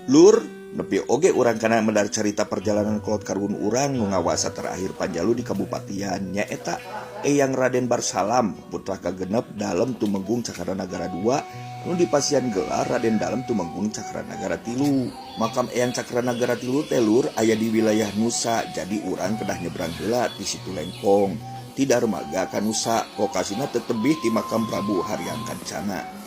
Lur, nepi oge urang kana medar cerita perjalanan kolot karun urang nu ngawasa terakhir Panjalu di Kabupatian nyaeta Eyang Raden Barsalam, putra kagenep dalem tumenggung Cakranagara II nu dipasian gelar Raden dalem tumenggung Cakranagara III. Makam Eyang Cakranagara III teh lur aya di wilayah Nusa, jadi urang kedah nyebrang heula di situ Lengkong. Ti Darmaga ka Nusa, lokasina teu tebih ti makam Prabu Haryan Kancana.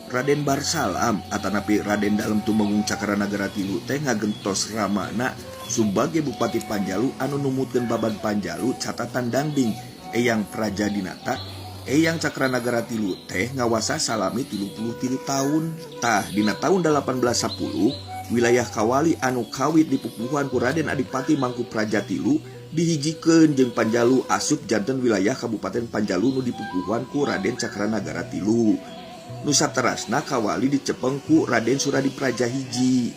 Raden Barsalam atanapi Raden dalem tumenggung Cakranagara III teh ngagentos ramana sebagai Bupati Panjalu anu numutkeun baban Panjalu catatan dangding Eyang Prajadinata. Eyang Cakranagara III teh ngawasa salami 33 tahun. Tah dina tahun 1810 wilayah Kawali anu kawit dipupuhan ku Raden Adipati Mangkupraja III dihijikeun jeung Panjalu asup janten wilayah Kabupaten Panjalu nu dipupuhan ku Raden Cakranagara III. Nusa terasna Kawali dicepeng ku Raden Suradipraja hiji.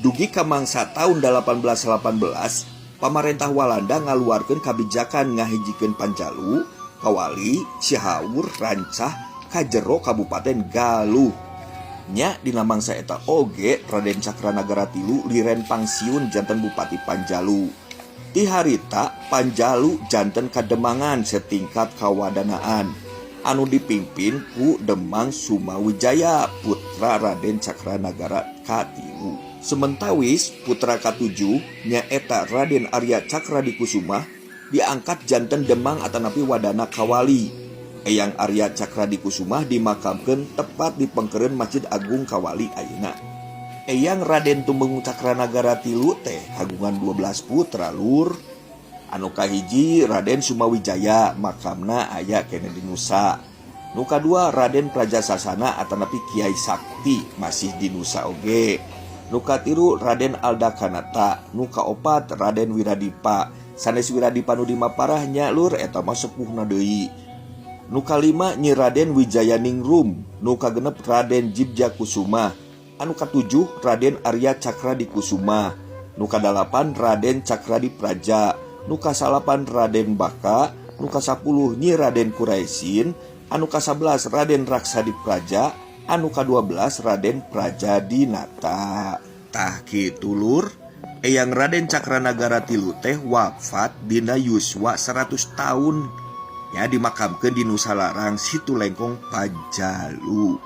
Dugi ka mangsa tahun 1818, pamarentah Walanda ngaluarkeun kabijakan ngahijikeun Panjalu, Kawali, Cihaur, Rancah, ka jero Kabupaten Galuh. Nya dina mangsa eta oge Raden Cakranagara III liren pangsiun janten Bupati Panjalu. Ti harita Panjalu janten kademangan setingkat kawadanaan anu dipimpin ku Demang Sumawijaya putra Raden Cakranagara ka-3. Sementawis putra ka-7 nyaeta Raden Arya Cakradikusuma diangkat janten Demang atanapi wadana Kawali. Eyang Arya Cakradikusuma dimakamkeun tepat di pengkeureun Masjid Agung Kawali ayeuna. Eyang Raden tumenggung Cakranagara III teh kagungan 12 putra lur. Anu kahiji Raden Sumawijaya, makamna aya kene di Nusa. Nu kadua Raden Prajasasana atanapi Kiai Sakti masih di Nusa oge. Nu katilu Raden Aldakanata. Nu kaopat Raden Wiradipa. Sanes Wiradipa nu dimaparahnya lur eta mah sepuhna deui. Nu kalima Nyi Raden Wijayaningrum. Nu kagenep Raden Jibja Kusuma. Anu katujuh Raden Arya Cakradikusuma. Nu kadalapan Raden Cakradipraja. Nu kasalapan Raden Baka, nu kasapuluh Nyi Raden Kuraisin, anu kasabelas Raden Raksadipraja, anu ka-12 Raden Prajadinata. Tah kitu lur, Eyang Raden Cakranagara III teh wafat dina yuswa 100 tahun. Ya dimakamkeun di Nusa Larang Situ Lengkong Panjalu.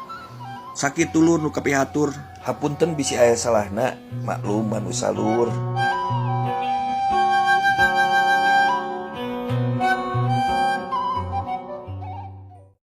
Sakitu lur nu kapihatur, hapunten bisi aya salahna, maklum manusa lur.